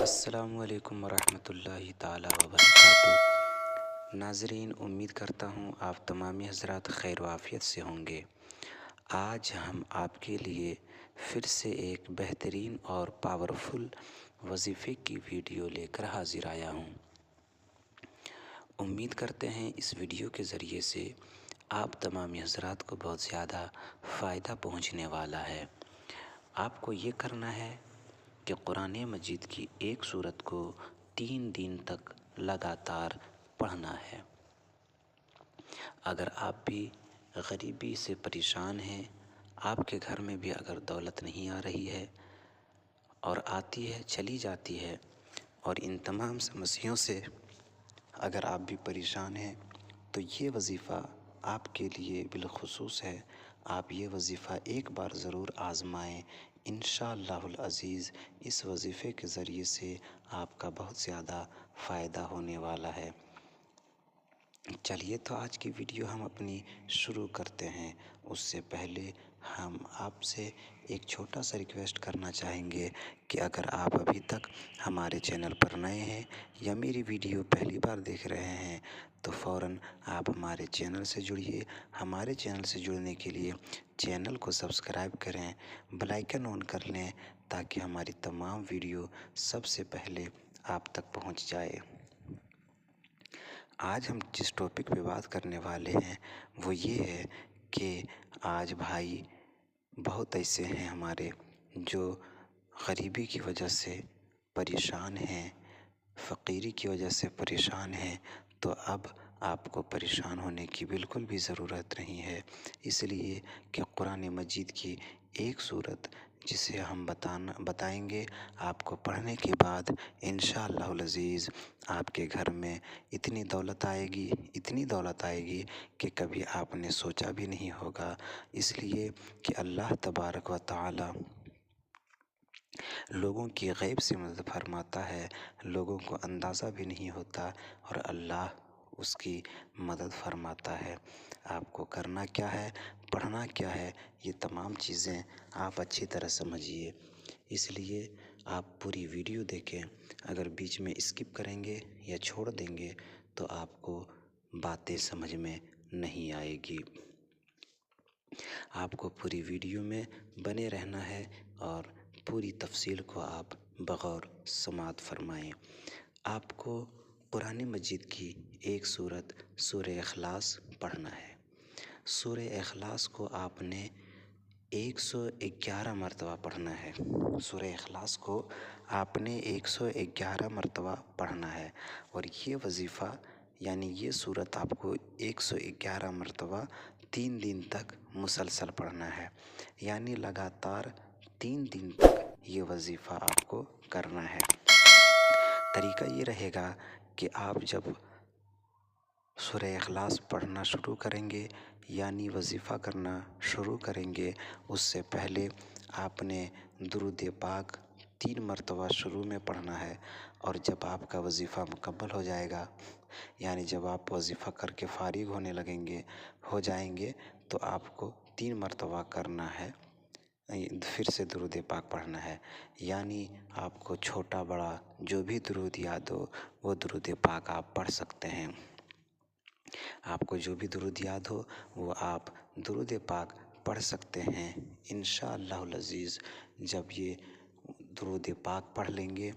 السلام علیکم ورحمۃ اللہ تعالی وبرکاتہ۔ ناظرین، امید کرتا ہوں آپ تمامی حضرات خیر و عافیت سے ہوں گے۔ آج ہم آپ کے لیے پھر سے ایک بہترین اور پاورفل وظیفے کی ویڈیو لے کر حاضر آیا ہوں۔ امید کرتے ہیں اس ویڈیو کے ذریعے سے آپ تمامی حضرات کو بہت زیادہ فائدہ پہنچنے والا ہے۔ آپ کو یہ کرنا ہے کہ قرآن مجید کی ایک سورت کو 3 دن تک لگاتار پڑھنا ہے۔ اگر آپ بھی غریبی سے پریشان ہیں، آپ کے گھر میں بھی اگر دولت نہیں آ رہی ہے اور آتی ہے چلی جاتی ہے، اور ان تمام سمسیوں سے اگر آپ بھی پریشان ہیں، تو یہ وظیفہ آپ کے لیے بالخصوص ہے۔ آپ یہ وظیفہ ایک بار ضرور آزمائیں۔ انشاءاللہ العزیز اس وظیفے کے ذریعے سے آپ کا بہت زیادہ فائدہ ہونے والا ہے۔ چلیے تو آج کی ویڈیو ہم اپنی شروع کرتے ہیں۔ اس سے پہلے ہم آپ سے ایک چھوٹا سا ریکویسٹ کرنا چاہیں گے کہ اگر آپ ابھی تک ہمارے چینل پر نئے ہیں یا میری ویڈیو پہلی بار دیکھ رہے ہیں تو فوراً آپ ہمارے چینل سے جڑیے۔ ہمارے چینل سے جڑنے کے لیے چینل کو سبسکرائب کریں، بیل آئیکن آن کر لیں تاکہ ہماری تمام ویڈیو سب سے پہلے آپ تک پہنچ جائے۔ آج ہم جس ٹاپک پہ بات کرنے والے ہیں وہ یہ ہے کہ آج بھائی بہت ایسے ہیں ہمارے جو غریبی کی وجہ سے پریشان ہیں، فقیری کی وجہ سے پریشان ہیں۔ تو اب آپ کو پریشان ہونے کی بالکل بھی ضرورت نہیں ہے، اس لیے کہ قرآن مجید کی ایک سورت جسے ہم بتائیں گے آپ کو پڑھنے کے بعد انشاءاللہ العزیز آپ کے گھر میں اتنی دولت آئے گی کہ کبھی آپ نے سوچا بھی نہیں ہوگا۔ اس لیے کہ اللہ تبارک و تعالی لوگوں کی غیب سے مدد فرماتا ہے، لوگوں کو اندازہ بھی نہیں ہوتا، اور اللہ اس کی مدد فرماتا ہے۔ آپ کو کرنا کیا ہے، پڑھنا کیا ہے، یہ تمام چیزیں آپ اچھی طرح سمجھیے۔ اس لیے آپ پوری ویڈیو دیکھیں۔ اگر بیچ میں اسکپ کریں گے یا چھوڑ دیں گے تو آپ کو باتیں سمجھ میں نہیں آئے گی۔ آپ کو پوری ویڈیو میں بنے رہنا ہے اور پوری تفصیل کو آپ بغور سماعت فرمائیں۔ آپ کو قرآن مجید کی ایک سورت سورہ اخلاص پڑھنا ہے۔ سورہ اخلاص کو آپ نے 111 مرتبہ پڑھنا ہے۔ سورہ اخلاص کو آپ نے 111 مرتبہ پڑھنا ہے، اور یہ وظیفہ یعنی یہ سورت آپ کو 111 مرتبہ 3 دن تک مسلسل پڑھنا ہے، یعنی لگاتار 3 دن تک یہ وظیفہ آپ کو کرنا ہے۔ طریقہ یہ رہے گا کہ آپ جب سورہ اخلاص پڑھنا شروع کریں گے یعنی وظیفہ کرنا شروع کریں گے، اس سے پہلے آپ نے درود پاک 3 مرتبہ شروع میں پڑھنا ہے، اور جب آپ کا وظیفہ مکمل ہو جائے گا یعنی جب آپ وظیفہ کر کے فارغ ہو جائیں گے تو آپ کو 3 مرتبہ کرنا ہے، پھر سے درود پاک پڑھنا ہے، یعنی آپ کو چھوٹا بڑا جو بھی درود یاد ہو وہ درود پاک آپ پڑھ سکتے ہیں۔ آپ کو جو بھی درود یاد ہو وہ آپ درود پاک پڑھ سکتے ہیں۔ انشاءاللہ العزیز جب یہ درود پاک پڑھ لیں گے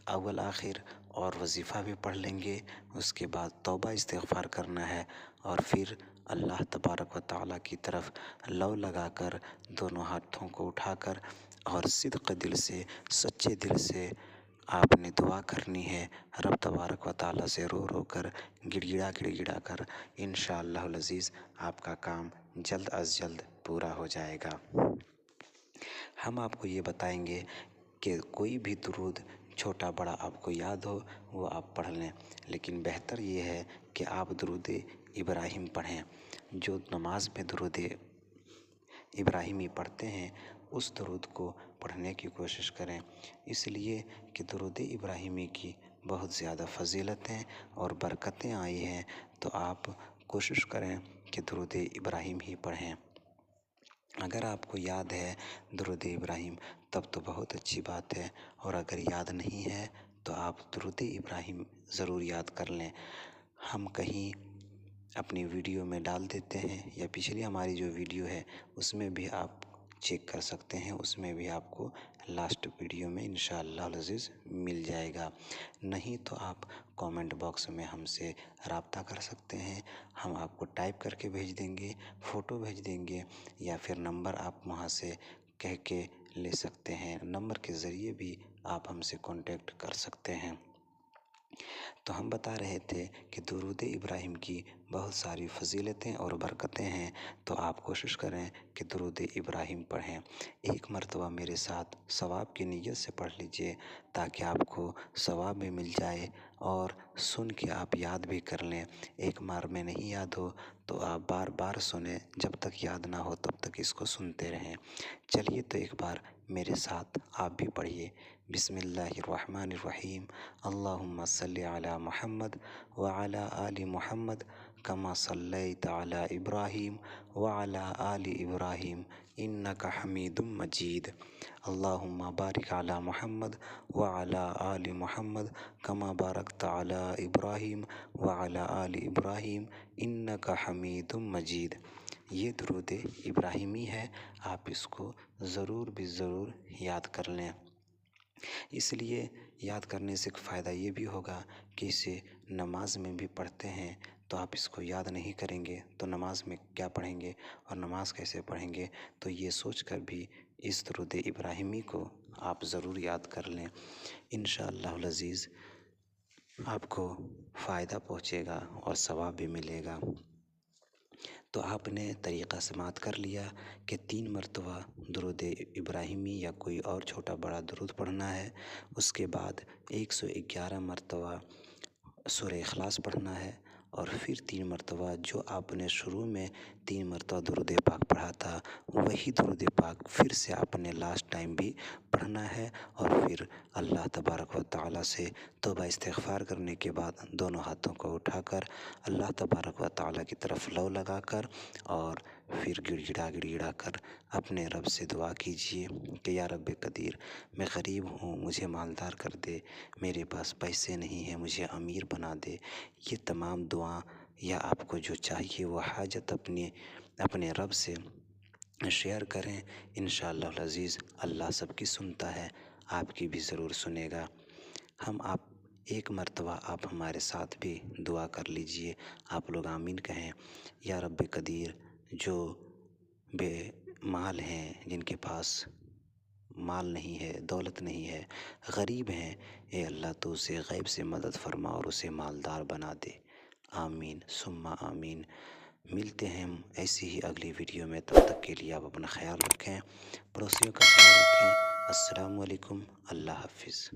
اول آخر اور وظیفہ بھی پڑھ لیں گے، اس کے بعد توبہ استغفار کرنا ہے، اور پھر اللہ تبارک و تعالیٰ کی طرف لو لگا کر دونوں ہاتھوں کو اٹھا کر اور صدق دل سے، سچے دل سے آپ نے دعا کرنی ہے رب تبارک و تعالیٰ سے، رو رو کر، گڑ گڑا کر۔ انشاءاللہ العزیز آپ کا کام جلد از جلد پورا ہو جائے گا۔ ہم آپ کو یہ بتائیں گے کہ کوئی بھی درود چھوٹا بڑا آپ کو یاد ہو وہ آپ پڑھ لیں، لیکن بہتر یہ ہے کہ آپ درود ابراہیم پڑھیں۔ جو نماز میں درود ابراہیمی پڑھتے ہیں اس درود کو پڑھنے کی کوشش کریں، اس لیے کہ درود ابراہیمی کی بہت زیادہ فضیلتیں اور برکتیں آئی ہیں، تو آپ کوشش کریں کہ درود ابراہیم ہی پڑھیں۔ اگر آپ کو یاد ہے درود ابراہیم تب تو بہت اچھی بات ہے، اور اگر یاد نہیں ہے تو آپ درود ابراہیم ضرور یاد کر لیں۔ ہم کہیں اپنی ویڈیو میں ڈال دیتے ہیں، یا پچھلی ہماری جو ویڈیو ہے اس میں بھی آپ چیک کر سکتے ہیں، اس میں بھی آپ کو لاسٹ ویڈیو میں انشاءاللہ العزیز مل جائے گا۔ نہیں تو آپ کامنٹ باکس میں ہم سے رابطہ کر سکتے ہیں، ہم آپ کو ٹائپ کر کے بھیج دیں گے، فوٹو بھیج دیں گے، یا پھر نمبر آپ وہاں سے کہہ کے لے سکتے ہیں، نمبر کے ذریعے بھی آپ ہم سے کانٹیکٹ کر سکتے ہیں۔ تو ہم بتا رہے تھے کہ درود ابراہیم کی بہت ساری فضیلتیں اور برکتیں ہیں، تو آپ کوشش کریں کہ درود ابراہیم پڑھیں۔ ایک مرتبہ میرے ساتھ ثواب کی نیت سے پڑھ لیجئے، تاکہ آپ کو ثواب بھی مل جائے اور سن کے آپ یاد بھی کر لیں۔ ایک بار میں نہیں یاد ہو تو آپ بار بار سنیں، جب تک یاد نہ ہو تب تک اس کو سنتے رہیں۔ چلیے تو ایک بار میرے ساتھ آپ بھی پڑھیے۔ بسم اللہ الرحمن الرحیم۔ اللہم صلی علی محمد وعلی آل محمد کما صلیت علی ابراہیم وعلی آل ابراہیم انک حمید مجید۔ اللہم بارک علی محمد وعلی آل محمد کما بارکت علی ابراہیم وعلی آل ابراہیم انک حمید مجید۔ یہ درود ابراہیمی ہے، آپ اس کو ضرور بھی ضرور یاد کر لیں۔ اس لیے یاد کرنے سے ایک فائدہ یہ بھی ہوگا کہ اسے نماز میں بھی پڑھتے ہیں، تو آپ اس کو یاد نہیں کریں گے تو نماز میں کیا پڑھیں گے اور نماز کیسے پڑھیں گے، تو یہ سوچ کر بھی اس درود ابراہیمی کو آپ ضرور یاد کر لیں۔ انشاءاللہ العزیز آپ کو فائدہ پہنچے گا اور ثواب بھی ملے گا۔ تو آپ نے طریقہ سماعت کر لیا کہ 3 مرتبہ درود ابراہیمی یا کوئی اور چھوٹا بڑا درود پڑھنا ہے، اس کے بعد 111 مرتبہ سورہ اخلاص پڑھنا ہے، اور پھر 3 مرتبہ جو آپ نے شروع میں 3 مرتبہ درود پاک پڑھا تھا وہی درود پاک پھر سے آپ نے لاسٹ ٹائم بھی پڑھنا ہے، اور پھر اللہ تبارک و تعالیٰ سے توبہ استغفار کرنے کے بعد دونوں ہاتھوں کو اٹھا کر اللہ تبارک و تعالیٰ کی طرف لو لگا کر اور پھر گڑ گڑا کر اپنے رب سے دعا کیجئے کہ یا رب قدیر، میں غریب ہوں، مجھے مالدار کر دے، میرے پاس پیسے نہیں ہیں، مجھے امیر بنا دے۔ یہ تمام دعا یا آپ کو جو چاہیے وہ حاجت اپنے رب سے شیئر کریں۔ انشاءاللہ العزیز اللہ سب کی سنتا ہے، آپ کی بھی ضرور سنے گا۔ ایک مرتبہ آپ ہمارے ساتھ بھی دعا کر لیجئے، آپ لوگ آمین کہیں۔ یا رب قدیر، جو بے مال ہیں، جن کے پاس مال نہیں ہے، دولت نہیں ہے، غریب ہیں، اے اللہ تو اسے غیب سے مدد فرما اور اسے مالدار بنا دے۔ آمین ثم آمین۔ ملتے ہیں ہم ایسی ہی اگلی ویڈیو میں، تب تک کے لیے آپ اپنا خیال رکھیں، پڑوسیوں کا خیال رکھیں۔ السلام علیکم، اللہ حافظ۔